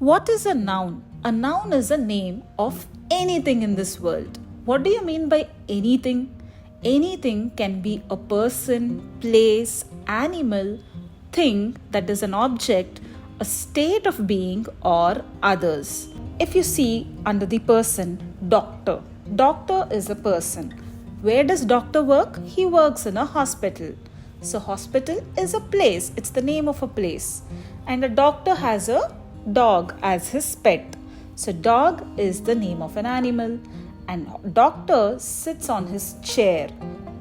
What is a noun? A noun is a name of anything in this world. What do you mean by anything? Anything can be a person, place, animal, thing that is an object, a state of being, or others. If you see under the person, doctor. Doctor is a person. Where does doctor work? He works in a hospital. So hospital is a place. It's the name of a place. And a doctor has a dog as his pet. So dog is the name of an animal. And doctor sits on his chair.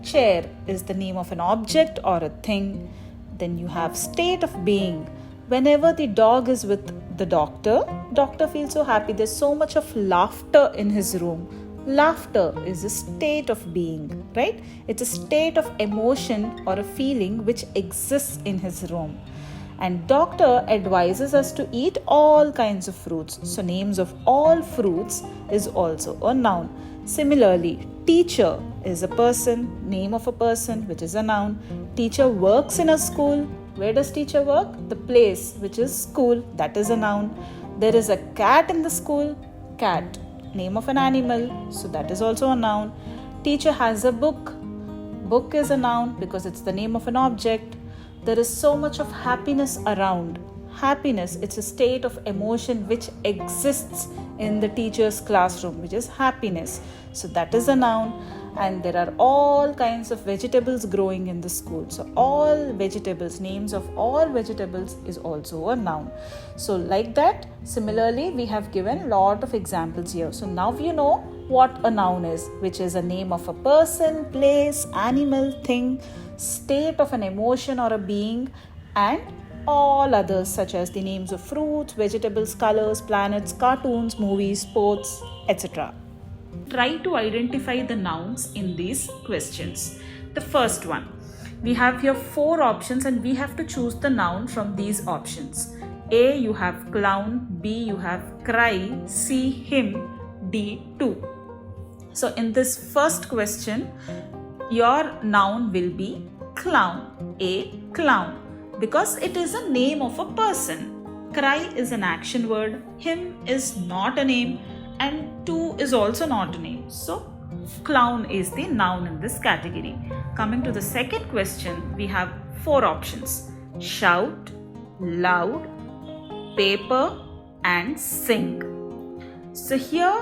Chair is the name of an object or a thing. Then you have state of being. Whenever the dog is with the doctor feels so happy. There's so much of laughter in his room. Laughter is a state of being, right? It's a state of emotion or a feeling which exists in his room. And doctor advises us to eat all kinds of fruits. So names of all fruits is also a noun. Similarly, teacher is a person, name of a person, which is a noun. Teacher works in a school. Where does teacher work? The place, which is school, that is a noun. There is a cat in the school. Cat, name of an animal, so that is also a noun. Teacher has a book. Book is a noun because it's the name of an object. There is so much of happiness around. Happiness, it's a state of emotion which exists in the teacher's classroom, which is happiness. So that is a noun. And there are all kinds of vegetables growing in the school. So all vegetables, names of all vegetables is also a noun. So like that, similarly, we have given a lot of examples here. So now you know what a noun is, which is a name of a person, place, animal, thing, state of an emotion or a being, and all others such as the names of fruits, vegetables, colors, planets, cartoons, movies, sports, etc. Try to identify the nouns in these questions. The first one, we have here 4 options and we have to choose the noun from these options. A, you have clown. B, you have cry. C, him. D, too. So in this first question, your noun will be clown. A, clown, because it is a name of a person. Cry is an action word. Him is not a name. And too is also not a name. So clown is the noun in this category. Coming to the second question, we have 4 options: shout, loud, paper, and sing. So here,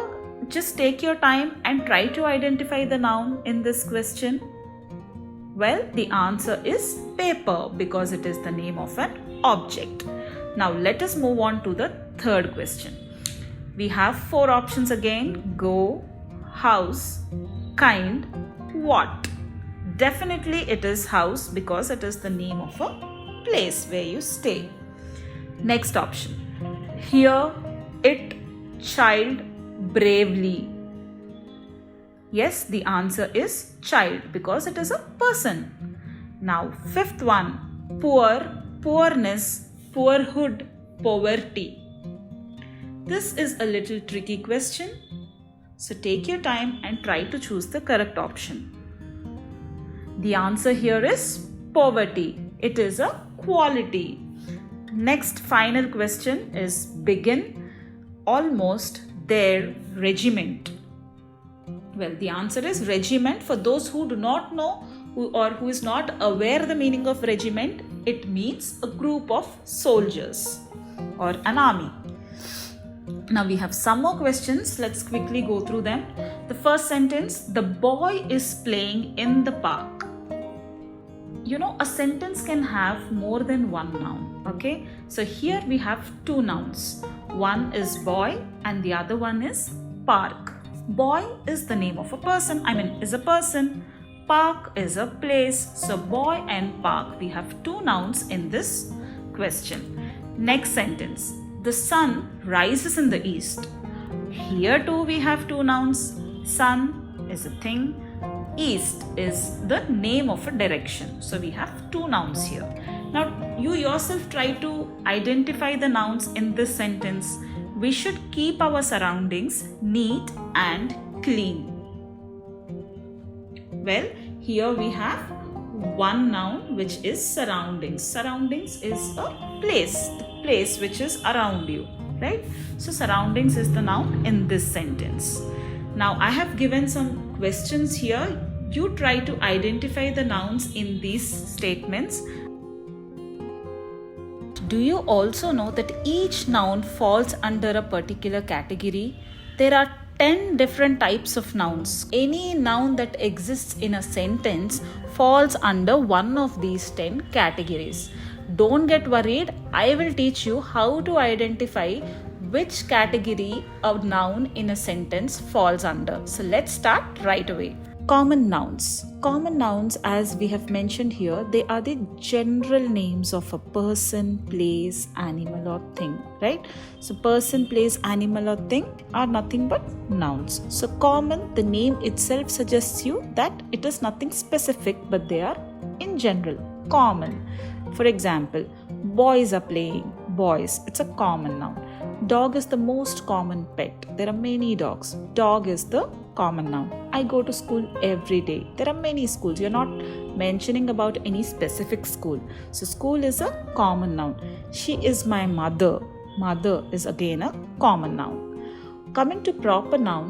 just take your time and try to identify the noun in this question. Well, the answer is paper because it is the name of an object. Now let us move on to the third question. We have 4 options again: go, house, kind, what. Definitely it is house because it is the name of a place where you stay. Next option, hear, it, child, bravely. Yes, the answer is child because it is a person. Now fifth one, poor, poorness, poorhood, poverty. This is a little tricky question, so take your time and try to choose the correct option. The answer here is poverty. It is a quality. Next final question is begin, almost, there, regiment. Well, the answer is regiment. For those who do not know or who is not aware the meaning of regiment, it means a group of soldiers or an army. Now we have some more questions. Let's quickly go through them. The first sentence, the boy is playing in the park. You know, a sentence can have more than one noun. Okay, so here we have 2 nouns. One is boy and the other one is park. Boy is the name of a person, is a person. Park is a place. So boy and park, we have 2 nouns in this question. Next sentence, the sun rises in the east. Here too we have 2 nouns. Sun is a thing. East is the name of a direction. So we have 2 nouns here. Now you yourself try to identify the nouns in this sentence. We should keep our surroundings neat and clean. Well, here we have one noun which is surroundings. Surroundings is a place, the place which is around you. right? So surroundings is the noun in this sentence. Now I have given some questions here. You try to identify the nouns in these statements. Do you also know that each noun falls under a particular category? There are 10 different types of nouns. Any noun that exists in a sentence falls under one of these 10 categories. Don't get worried. I will teach you how to identify which category a noun in a sentence falls under. So let's start right away. Common nouns. Common nouns, as we have mentioned here, they are the general names of a person, place, animal or thing, right? So person, place, animal or thing are nothing but nouns. So common, the name itself suggests you that it is nothing specific, but they are in general, common. For example, boys are playing. Boys, it's a common noun. Dog is the most common pet. There are many dogs. Dog is the common noun. I go to school every day. There are many schools. You're not mentioning about any specific school. So school is a common noun. She is my mother. Mother is again a common noun. Coming to proper noun,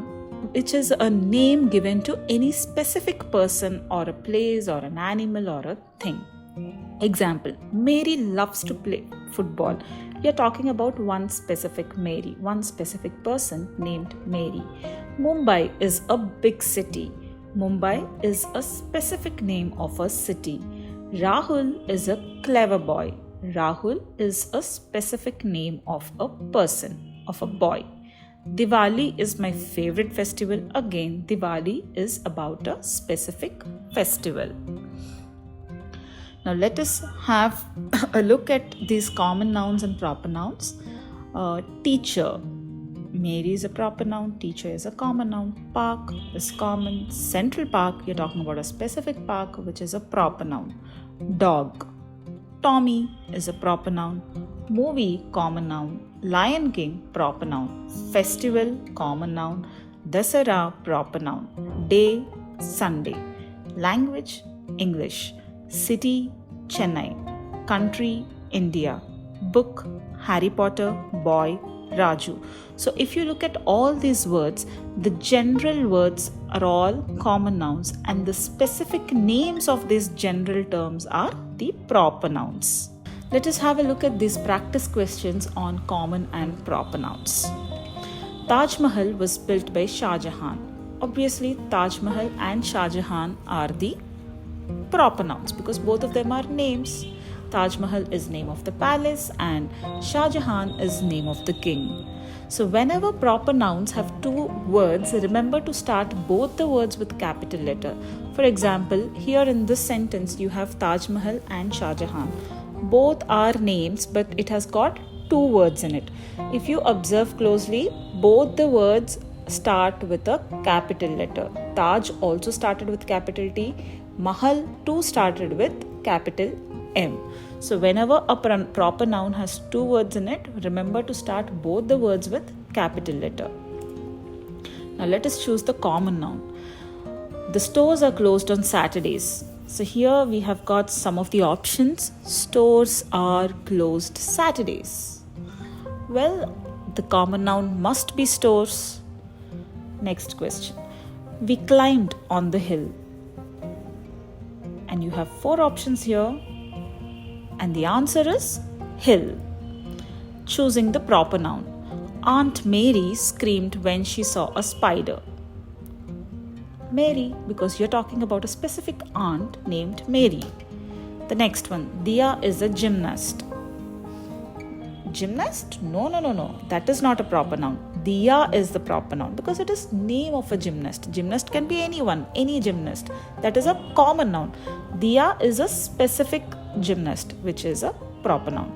which is a name given to any specific person or a place or an animal or a thing. Example, Mary loves to play football. We are talking about one specific Mary, one specific person named Mary. Mumbai is a big city. Mumbai is a specific name of a city. Rahul is a clever boy. Rahul is a specific name of a person, of a boy. Diwali is my favorite festival. Again, Diwali is about a specific festival. Now let us have a look at these common nouns and proper nouns. Teacher. Mary is a proper noun. Teacher is a common noun. Park is common. Central Park, you're talking about a specific park, which is a proper noun. Dog. Tommy is a proper noun. Movie, common noun. Lion King, proper noun. Festival, common noun. Dasara, proper noun. Day, Sunday. Language, English. City, Chennai. Country, India. Book, Harry Potter. Boy, Raju. So if you look at all these words, the general words are all common nouns and the specific names of these general terms are the proper nouns. Let us have a look at these practice questions on common and proper nouns. Taj Mahal was built by Shah Jahan. Obviously, Taj Mahal and Shah Jahan are the proper nouns because both of them are names. Taj Mahal is name of the palace and Shah Jahan is name of the king. So whenever proper nouns have two words, remember to start both the words with capital letter. For example, here in this sentence you have Taj Mahal and Shah Jahan. Both are names, but it has got two words in it. If you observe closely, both the words start with a capital letter. Taj also started with capital T. Mahal too started with capital M. So whenever a proper noun has two words in it, remember to start both the words with capital letter. Now let us choose the common noun. The stores are closed on Saturdays. So here we have got some of the options. Stores are closed Saturdays. Well, the common noun must be stores. Next question. We climbed on the hill. And you have four options here. And the answer is hill. Choosing the proper noun. Aunt Mary screamed when she saw a spider. Mary, because you're talking about a specific aunt named Mary. The next one, Diya is a gymnast. Gymnast? No. That is not a proper noun. Diya is the proper noun because it is name of a gymnast. Gymnast can be anyone, any gymnast. That is a common noun. Diya is a specific gymnast, which is a proper noun.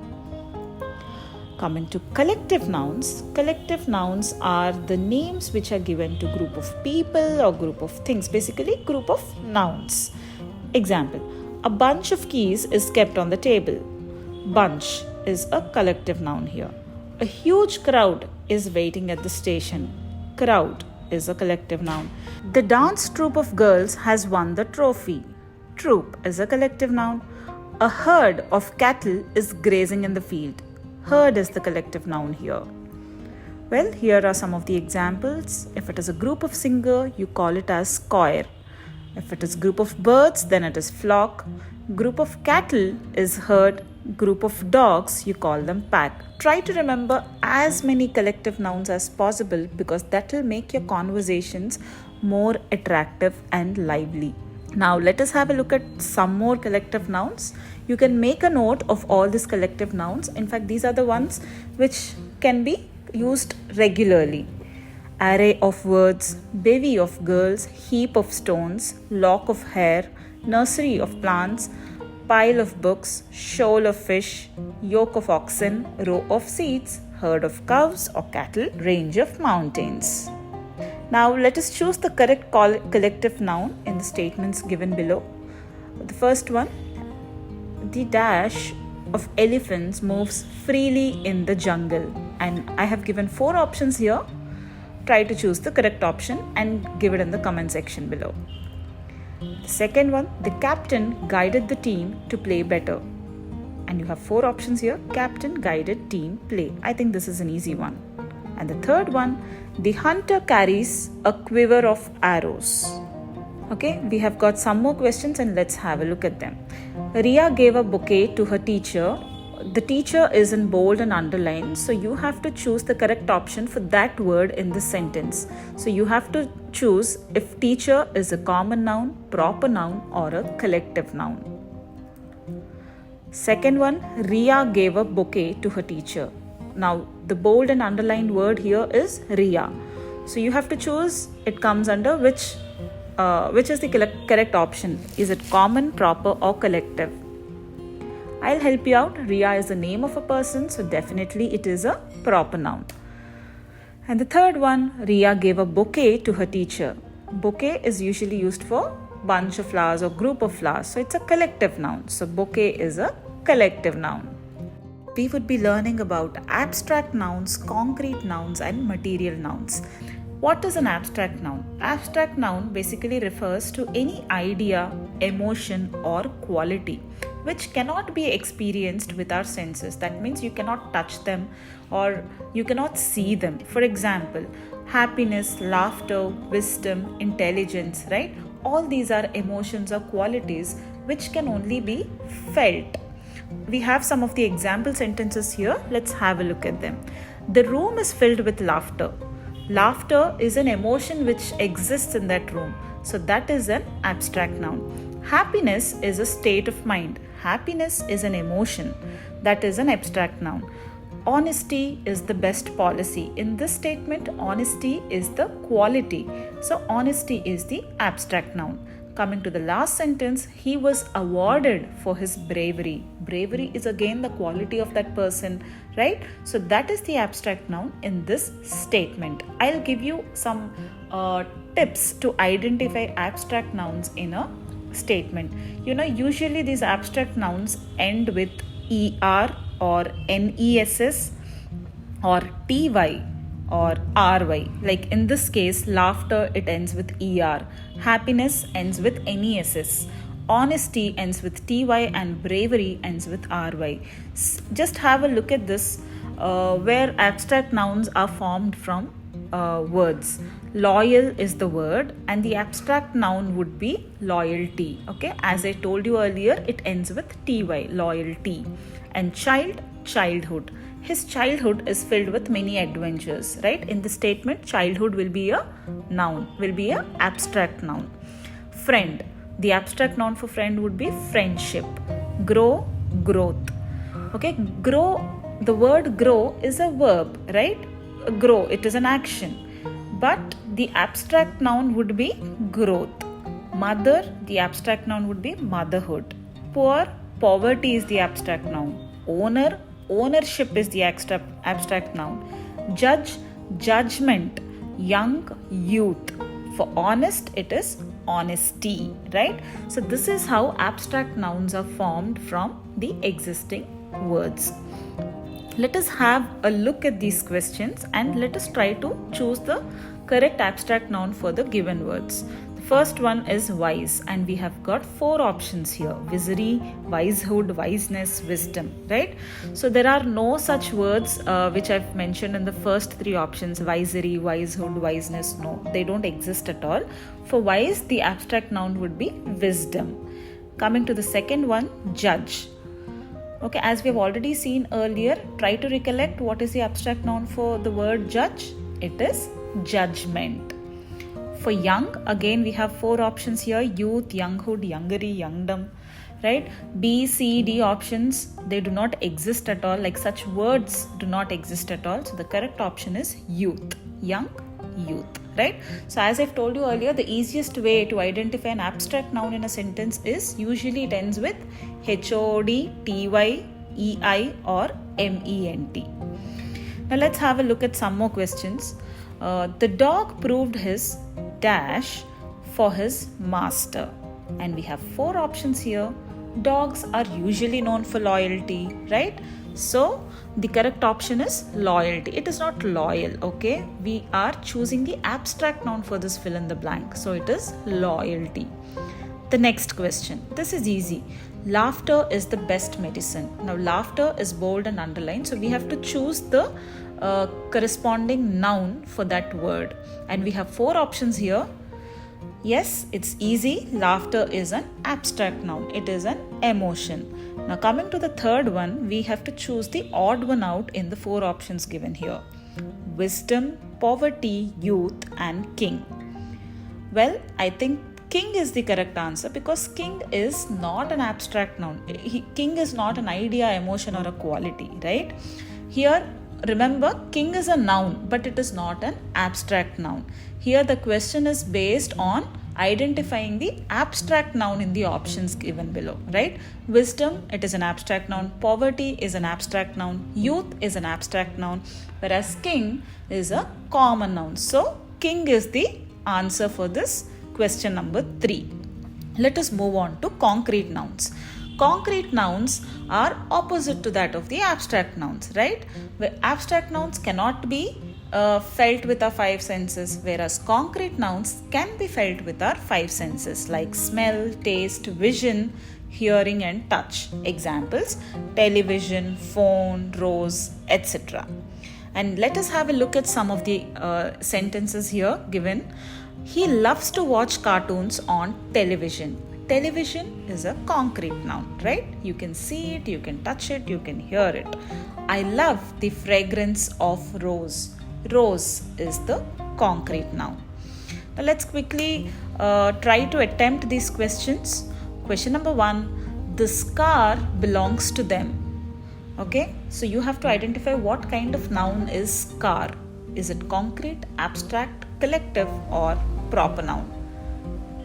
Coming to collective nouns. Collective nouns are the names which are given to group of people or group of things. Basically, group of nouns. Example, a bunch of keys is kept on the table. Bunch is a collective noun here. A huge crowd is waiting at the station. Crowd is a collective noun. The dance troupe of girls has won the trophy. Troop is a collective noun. A herd of cattle is grazing in the field. Herd is the collective noun here. Well, here are some of the examples. If it is a group of singer, you call it as choir. If it is group of birds, then it is flock. Group of cattle is herd. Group of dogs, you call them pack. Try to remember as many collective nouns as possible because that will make your conversations more attractive and lively. Now let us have a look at some more collective nouns. You can make a note of all these collective nouns. In fact, these are the ones which can be used regularly. Array of words, bevy of girls, heap of stones, lock of hair, nursery of plants, pile of books, shoal of fish, yoke of oxen, row of seats, herd of cows or cattle, range of mountains. Now let us choose the correct collective noun in the statements given below. The first one, the dash of elephants moves freely in the jungle. And I have given 4 options here. Try to choose the correct option and give it in the comment section below. The second one, the captain guided the team to play better. And you have 4 options here. Captain, guided, team, play. I think this is an easy one. And the third one, the hunter carries a quiver of arrows. Okay, we have got some more questions and let's have a look at them. Ria gave a bouquet to her teacher. The teacher is in bold and underlined, so you have to choose the correct option for that word in the sentence. So you have to choose if teacher is a common noun, proper noun or a collective noun. Second one, Ria gave a bouquet to her teacher. Now the bold and underlined word here is Ria. So you have to choose it comes under which is the correct option. Is it common, proper or collective? I'll help you out. Ria is the name of a person, so definitely it is a proper noun. And the third one, Ria gave a bouquet to her teacher. Bouquet is usually used for bunch of flowers or group of flowers, so it's a collective noun. So bouquet is a collective noun. We would be learning about abstract nouns, concrete nouns and material nouns. What is an abstract noun? Abstract noun basically refers to any idea, emotion or quality which cannot be experienced with our senses. That means you cannot touch them or you cannot see them. For example, happiness, laughter, wisdom, intelligence, right? All these are emotions or qualities which can only be felt. We have some of the example sentences here. Let's have a look at them. The room is filled with laughter. Laughter is an emotion which exists in that room. So that is an abstract noun. Happiness is a state of mind. Happiness is an emotion. That is an abstract noun. Honesty is the best policy. In this statement, honesty is the quality. So honesty is the abstract noun. Coming to the last sentence, he was awarded for his bravery. Bravery is again the quality of that person, right? So that is the abstract noun in this statement. I'll give you some tips to identify abstract nouns in a statement. Usually these abstract nouns end with ER or NESS or TY or RY. Like in this case, laughter, it ends with ER. Happiness ends with NESS. Honesty ends with TY and bravery ends with RY. Just have a look at this where abstract nouns are formed from words. Loyal is the word and the abstract noun would be loyalty. Okay, as I told you earlier, it ends with TY, loyalty. And child, childhood. His childhood is filled with many adventures, right? In the statement, childhood will be a noun, will be a abstract noun. Friend, the abstract noun for friend would be friendship. Grow, growth. Okay, grow, the word grow is a verb, right? Grow, it is an action. But the abstract noun would be growth. Mother, the abstract noun would be motherhood. Poor, poverty is the abstract noun. Owner, ownership is the abstract noun. Judge, judgment. Young, youth. For honest, it is honesty, right? So this is how abstract nouns are formed from the existing words. Let us have a look at these questions and let us try to choose the correct abstract noun for the given words. The First one is wise, and we have got 4 options here: visory, wisehood, wiseness, wisdom, right? So there are no such words which I've mentioned in the first 3 options: visory, wisehood, wiseness. No, they don't exist at all. For wise, the abstract noun would be wisdom. Coming to the second one, judge. Okay, as we have already seen earlier, try to recollect what is the abstract noun for the word judge. It is judgment. For young, again we have 4 options here: youth, younghood, youngery, youngdom, right? B, C, D options, they do not exist at all. Like such words do not exist at all. So the correct option is youth, young, youth, right? So as I've told you earlier, the easiest way to identify an abstract noun in a sentence is usually it ends with HOD, TY, EI or MENT. Now let's have a look at some more questions. The dog proved his dash for his master, and we have 4 options here. Dogs are usually known for loyalty, right? So the correct option is loyalty. It is not loyal, okay? We are choosing the abstract noun for this fill in the blank. So it is loyalty. The next question, this is easy. Laughter is the best medicine. Now laughter is bold and underlined, so we have to choose the corresponding noun for that word, and we have 4 options here. Yes, it's easy. Laughter is an abstract noun. It is an emotion. Now coming to the third one, we have to choose the odd one out in the 4 options given here: wisdom, poverty, youth and king. Well, I think king is the correct answer, because king is not an abstract noun. King is not an idea, emotion or a quality, right? Here, remember, king is a noun, but it is not an abstract noun. Here the question is based on identifying the abstract noun in the options given below, right? Wisdom, it is an abstract noun. Poverty is an abstract noun. Youth is an abstract noun, whereas king is a common noun. So king is the answer for this question number 3. Let us move on to concrete nouns. Concrete nouns are opposite to that of the abstract nouns, right? Where abstract nouns cannot be felt with our 5 senses, whereas concrete nouns can be felt with our 5 senses, like smell, taste, vision, hearing and touch. Examples: television, phone, rose, etc. And let us have a look at some of the sentences here given. He loves to watch cartoons on television. Television is a concrete noun, right? You can see it, you can touch it, you can hear it. I love the fragrance of rose. Rose is the concrete noun. Now let's quickly try to attempt these questions. Question number 1, this car belongs to them. Okay, so you have to identify what kind of noun is car. Is it concrete, abstract, collective or proper noun?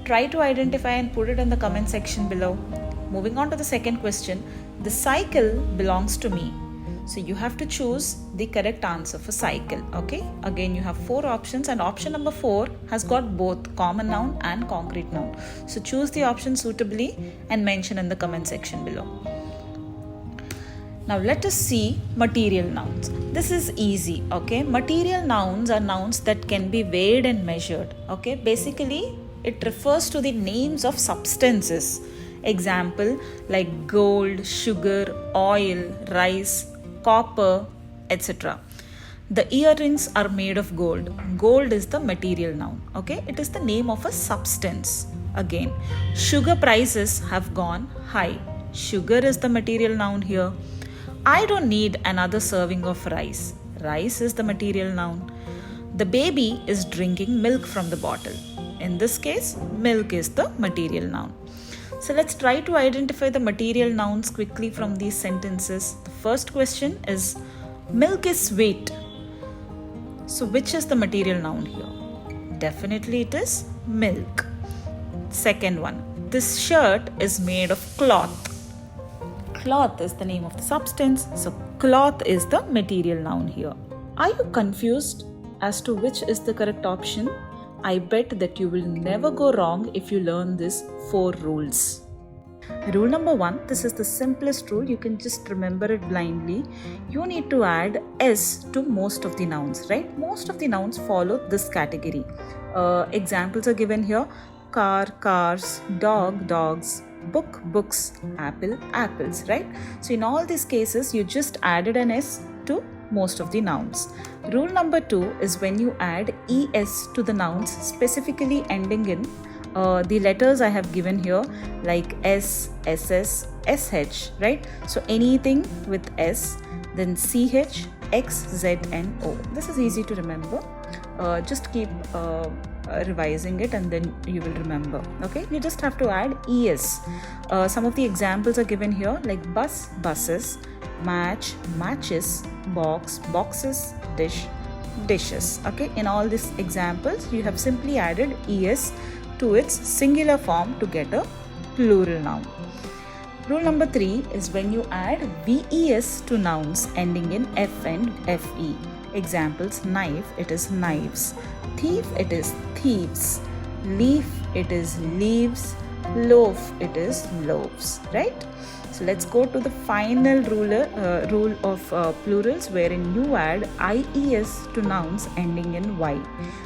Try to identify and put it in the comment section below. Moving on to the second question, the cycle belongs to me. So you have to choose the correct answer for cycle. Okay, again you have 4 options, and option number 4 has got both common noun and concrete noun. So choose the option suitably and mention in the comment section below. Now let us see material nouns. This is easy, okay? Material nouns are nouns that can be weighed and measured, okay? Basically, it refers to the names of substances. Example like gold, sugar, oil, rice, copper, etc. The earrings are made of gold. Gold is the material noun, okay? It is the name of a substance. Again, sugar prices have gone high. Sugar is the material noun here. I don't need another serving of rice. Rice is the material noun. The baby is drinking milk from the bottle. In this case, milk is the material noun. So let's try to identify the material nouns quickly from these sentences. The first question is, milk is sweet. So which is the material noun here? Definitely it is milk. Second one, this shirt is made of cloth. Cloth is the name of the substance, so cloth is the material noun here. Are you confused as to which is the correct option? I bet that you will never go wrong if you learn these 4 rules. Rule number 1, this is the simplest rule, you can just remember it blindly. You need to add S to most of the nouns, right? Most of the nouns follow this category. Examples are given here. car, cars, dog, dogs, book, books, apple, apples, right? So in all these cases, you just added an S to most of the nouns. Rule number 2 is when you add ES to the nouns, specifically ending in the letters I have given here, like S, SS, SH, right? So anything with S, then CH, X, Z, and O. This is easy to remember. Just keep revising it and then you will remember. Okay, you just have to add ES. Some of the examples are given here, like bus, buses, match, matches, box, boxes, dish, dishes. Okay, in all these examples you have simply added ES to its singular form to get a plural noun. Rule number 3 is when you add VES to nouns ending in F and FE. Examples: knife, it is knives; thief, it is thieves; leaf, it is leaves; loaf, it is loaves, right? So let's go to the final rule of plurals, wherein you add IES to nouns ending in Y.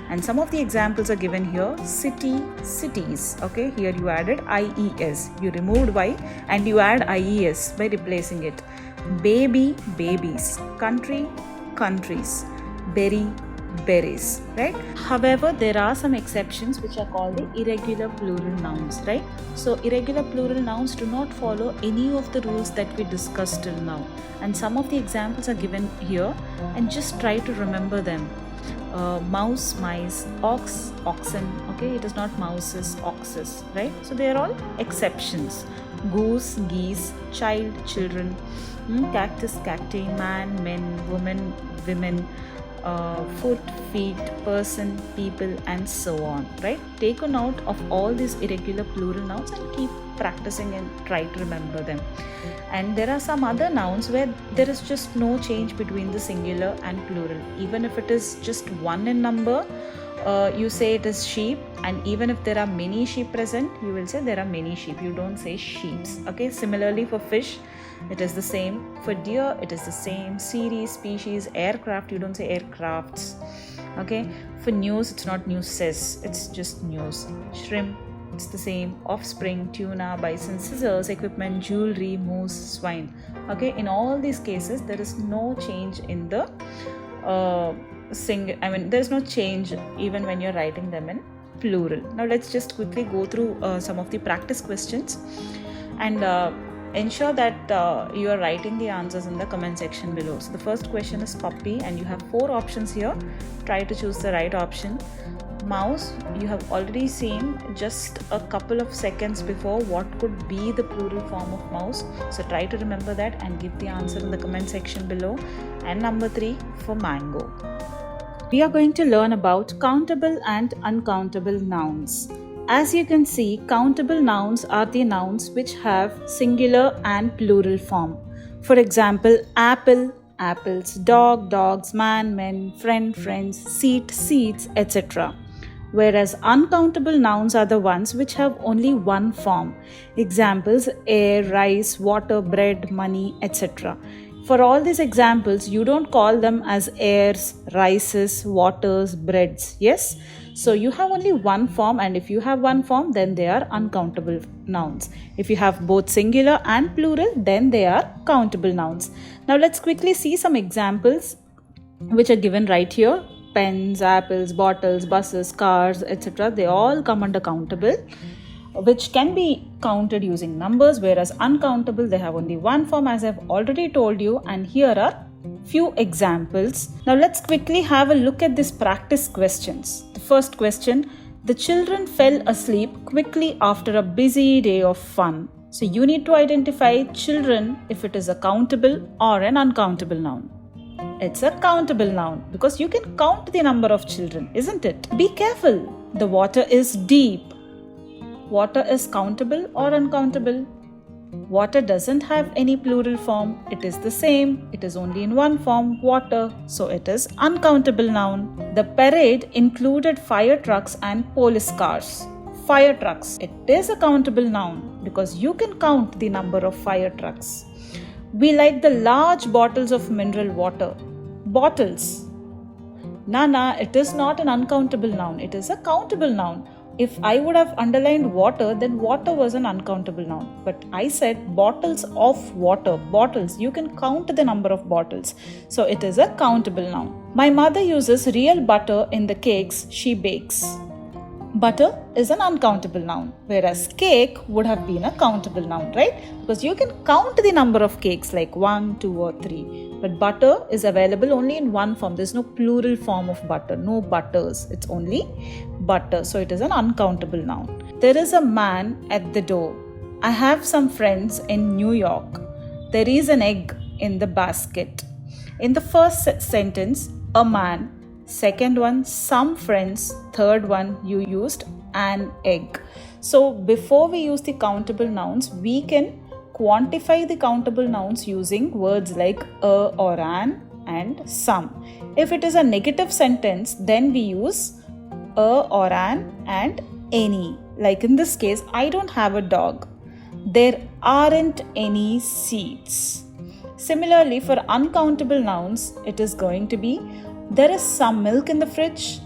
And some of the examples are given here: city, cities. Okay, here you added IES. You removed Y and you add IES by replacing it. Baby, babies; country, countries; berry, berries, right? However, there are some exceptions which are called the irregular plural nouns, right? So irregular plural nouns do not follow any of the rules that we discussed till now, and some of the examples are given here, and just try to remember them. Mouse, mice; ox, oxen. Okay, it is not mouses, oxes, right? So they are all exceptions. Goose, geese; child, children; cactus, cacti; man, men; woman, women; foot, feet; person, people, and so on, right? Take a note of all these irregular plural nouns and keep practicing and try to remember them. And there are some other nouns where there is just no change between the singular and plural. Even if it is just one in number, you say it is sheep, and even if there are many sheep present, you will say there are many sheep. You don't say sheeps. Okay, similarly for fish, it is the same. For deer, it is the same. Series, species; aircraft, you don't say aircrafts. Okay, for news, it's not newses, it's just news. Shrimp, it's the same. Offspring, tuna; bison, scissors; equipment, jewelry; moose, swine. Okay, in all these cases, there is no change in the there's no change even when you're writing them in plural. Now let's just quickly go through some of the practice questions, and ensure that you are writing the answers in the comment section below. So the first question is puppy, and you have 4 options here. Try to choose the right option. Mouse, you have already seen just a couple of seconds before what could be the plural form of mouse. So try to remember that and give the answer in the comment section below. And number 3 for mango. We are going to learn about countable and uncountable nouns. As you can see, countable nouns are the nouns which have singular and plural form. For example, apple, apples; dog, dogs; man, men; friend, friends; seat, seats, etc. Whereas uncountable nouns are the ones which have only one form. Examples: air, rice, water, bread, money, etc. For all these examples, you don't call them as airs, rices, waters, breads. Yes? So you have only one form, and if you have one form, then they are uncountable nouns. If you have both singular and plural, then they are countable nouns. Now let's quickly see some examples which are given right here. Pens, apples, bottles, buses, cars, etc. They all come under countable, which can be counted using numbers, whereas uncountable, they have only one form, as I've already told you, and here are few examples. Now let's quickly have a look at these practice questions. The first question: the children fell asleep quickly after a busy day of fun. So you need to identify children if it is a countable or an uncountable noun. It's a countable noun because you can count the number of children, isn't it? Be careful. The water is deep. Water is countable or uncountable? Water doesn't have any plural form. It is the same. It is only in one form, water. So it is uncountable noun. The parade included fire trucks and police cars. Fire trucks. It is a countable noun because you can count the number of fire trucks. We like the large bottles of mineral water. Bottles. Nana, it is not an uncountable noun. It is a countable noun. If I would have underlined water, then water was an uncountable noun. But I said bottles of water. Bottles. You can count the number of bottles. So it is a countable noun. My mother uses real butter in the cakes she bakes. Butter is an uncountable noun, whereas cake would have been a countable noun, right? Because you can count the number of cakes like 1, 2 or 3. But butter is available only in one form. There's no plural form of butter, no butters. It's only butter. So it is an uncountable noun. There is a man at the door. I have some friends in New York. There is an egg in the basket. In the first sentence, a man. Second one, some friends. Third one, you used an egg. So before we use the countable nouns, we can quantify the countable nouns using words like a or an and some. If it is a negative sentence, then we use a or an and any. Like in this case, I don't have a dog. There aren't any seats. Similarly, for uncountable nouns, it is going to be there is some milk in the fridge,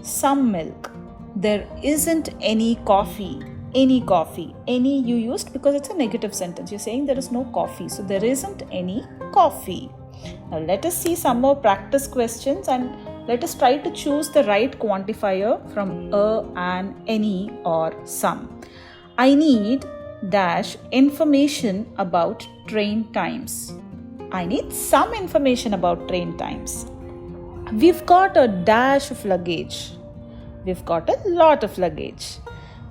some milk. There isn't any coffee, any coffee. Any you used because it's a negative sentence. You're saying there is no coffee, so there isn't any coffee. Now let us see some more practice questions and let us try to choose the right quantifier from a, an, any or some. I need dash information about train times. I need some information about train times. We've got a dash of luggage. We've got a lot of luggage.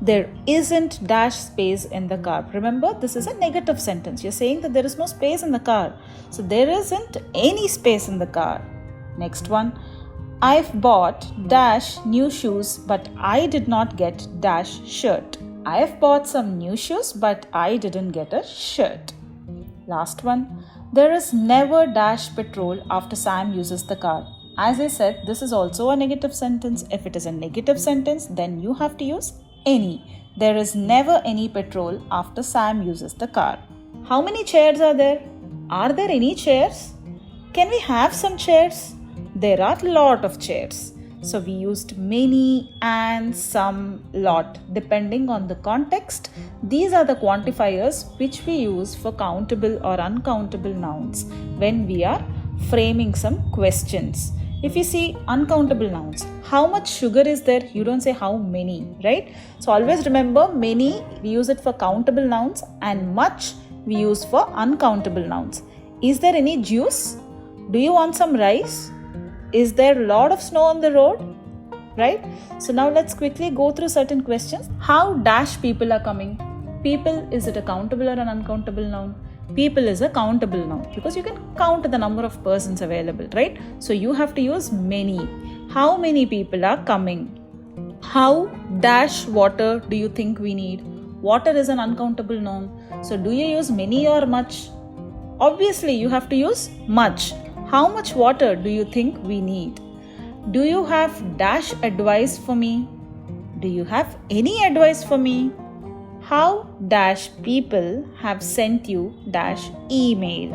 There isn't dash space in the car. Remember, this is a negative sentence. You're saying that there is no space in the car. So there isn't any space in the car. Next one. I've bought dash new shoes, but I did not get dash shirt. I've bought some new shoes, but I didn't get a shirt. Last one. There is never dash petrol after Sam uses the car. As I said, this is also a negative sentence. If it is a negative sentence, then you have to use any. There is never any petrol after Sam uses the car. How many chairs are there? Are there any chairs? Can we have some chairs? There are a lot of chairs. So we used many and some, lot. Depending on the context, these are the quantifiers which we use for countable or uncountable nouns when we are framing some questions. If you see uncountable nouns, how much sugar is there? You don't say how many, right? So always remember, many we use it for countable nouns and much we use for uncountable nouns. Is there any juice? Do you want some rice? Is there a lot of snow on the road? Right? So now let's quickly go through certain questions. How dash people are coming? People, is it a countable or an uncountable noun? People is a countable noun because you can count the number of persons available, right? So you have to use many. How many people are coming? How dash water do you think we need? Water is an uncountable noun. So do you use many or much? Obviously you have to use much. How much water do you think we need? Do you have dash advice for me? Do you have any advice for me? How dash people have sent you dash email?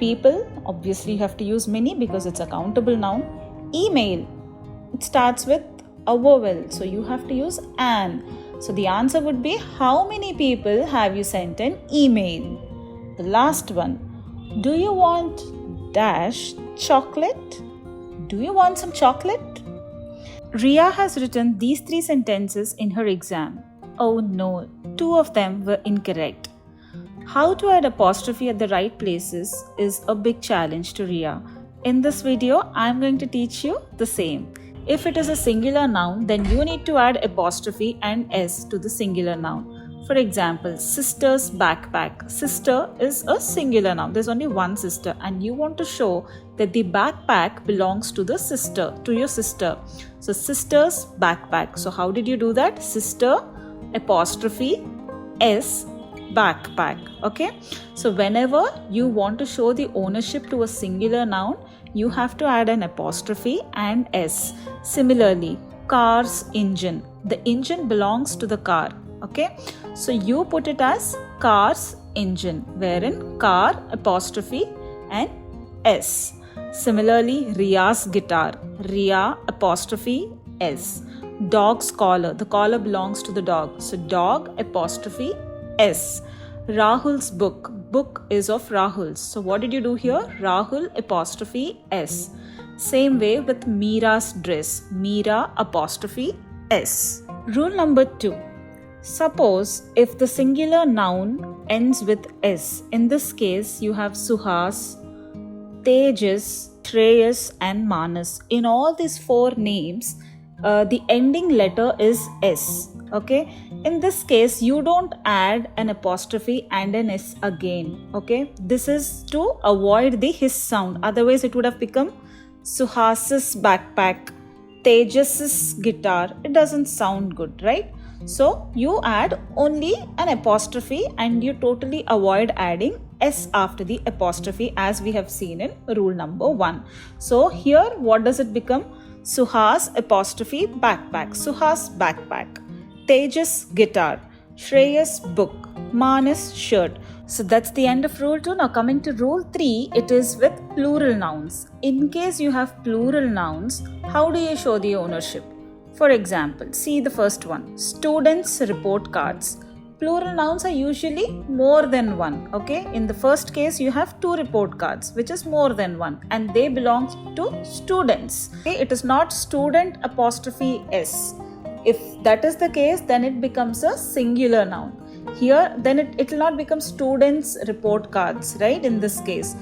People, obviously you have to use many because it's a countable noun. Email, it starts with a vowel, so you have to use an. So the answer would be, how many people have you sent an email? The last one, do you want dash chocolate? Do you want some chocolate? Ria has written these 3 sentences in her exam. Oh no, 2 of them were incorrect. How to add apostrophe at the right places is a big challenge to Ria. In this video, I am going to teach you the same. If it is a singular noun, then you need to add apostrophe and s to the singular noun. For example, sister's backpack. Sister is a singular noun. There's only one sister and you want to show that the backpack belongs to the sister, to your sister. So sister's backpack. So how did you do that? Sister apostrophe s backpack. Okay, so whenever you want to show the ownership to a singular noun, you have to add an apostrophe and s. Similarly, car's engine. The engine belongs to the car. Okay, so you put it as car's engine, wherein car apostrophe and s. Similarly, Ria's guitar. Ria apostrophe s. Dog's collar. The collar belongs to the dog. So dog apostrophe S. Rahul's book. Book is of Rahul's. So what did you do here? Rahul apostrophe S. Same way with Meera's dress. Meera apostrophe S. Rule number 2. Suppose if the singular noun ends with S. In this case, you have Suhas, Tejas, Shreyas and Manas. In all these 4 names, the ending letter is S. Okay, in this case you don't add an apostrophe and an S again. Okay, this is to avoid the hiss sound, otherwise it would have become Suhas's backpack, Tejas's guitar. It doesn't sound good, right? So you add only an apostrophe and you totally avoid adding S after the apostrophe, as we have seen in rule number 1. So here what does it become? Suhas apostrophe backpack. Suhas backpack. Tejas guitar. Shreyas book. Manas shirt. So that's the end of rule 2. Now coming to rule 3, it is with plural nouns. In case you have plural nouns, how do you show the ownership? For example, see the first one. Students' report cards. Plural nouns are usually more than one. Okay, in the first case you have 2 report cards, which is more than one, and they belong to students. Okay, it is not student apostrophe S. If that is the case, then it becomes a singular noun. Here, then it will not become students' report cards, right? In this case,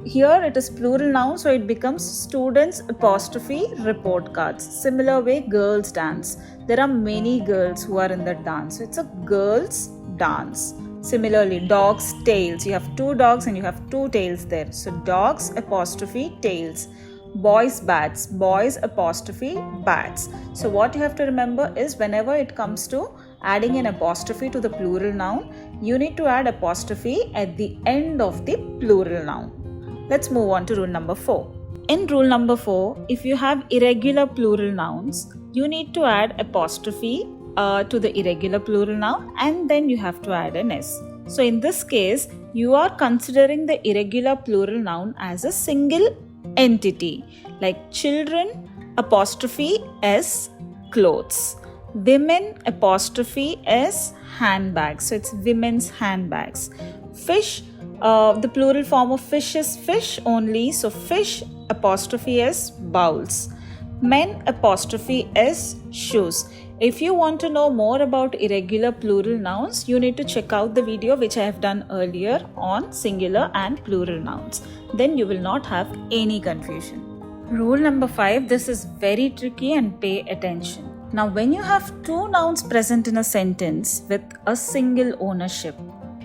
here it is plural noun, so it becomes students apostrophe report cards. Similar way, girls dance. There are many girls who are in that dance. So it's a girls dance. Similarly, dogs tails. You have 2 dogs and you have 2 tails there. So dogs apostrophe tails. Boys bats. Boys apostrophe bats. So what you have to remember is whenever it comes to adding an apostrophe to the plural noun, you need to add apostrophe at the end of the plural noun. Let's move on to rule number 4. In rule number 4, if you have irregular plural nouns, you need to add apostrophe to the irregular plural noun and then you have to add an S. So in this case, you are considering the irregular plural noun as a single entity, like children apostrophe S clothes, women apostrophe S handbags. So it's women's handbags. Fish, the plural form of fish is fish only, so fish apostrophe S bowls. Men apostrophe S shoes. If you want to know more about irregular plural nouns, you need to check out the video which I have done earlier on singular and plural nouns. Then you will not have any confusion. Rule number 5, this is very tricky and pay attention. Now when you have 2 nouns present in a sentence with a single ownership,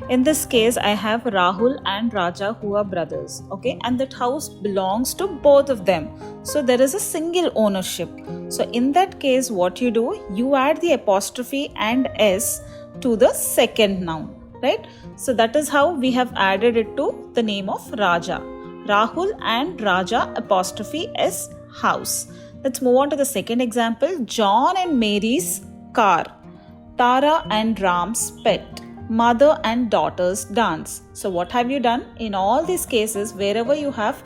in this case, I have Rahul and Raja who are brothers, okay, and that house belongs to both of them. So there is a single ownership. So in that case, what you do, you add the apostrophe and S to the second noun, right? So that is how we have added it to the name of Raja. Rahul and Raja apostrophe S house. Let's move on to the second example. John and Mary's car. Tara and Ram's pet. Mother and daughter's dance. So what have you done? In all these cases, wherever you have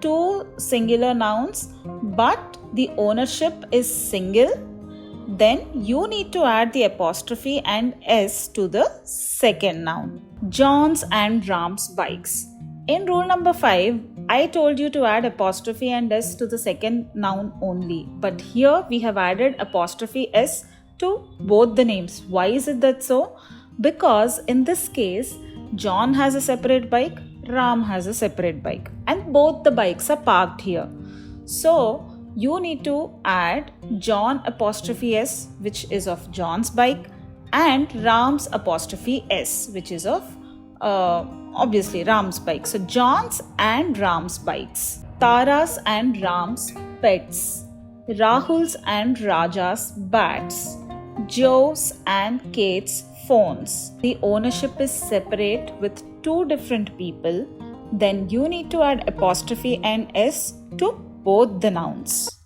2 singular nouns but the ownership is single, then you need to add the apostrophe and S to the second noun. John's and Ram's bikes. In rule number 5, I told you to add apostrophe and S to the second noun only. But here we have added apostrophe S to both the names. Why is it that so? Because in this case, John has a separate bike, Ram has a separate bike, and both the bikes are parked here. So you need to add John apostrophe S, which is of John's bike, and Ram's apostrophe S, which is of obviously Ram's bike. So John's and Ram's bikes, Tara's and Ram's pets, Rahul's and Raja's bats, Joe's and Kate's phones. The ownership is separate with 2 different people, then you need to add apostrophe and S to both the nouns.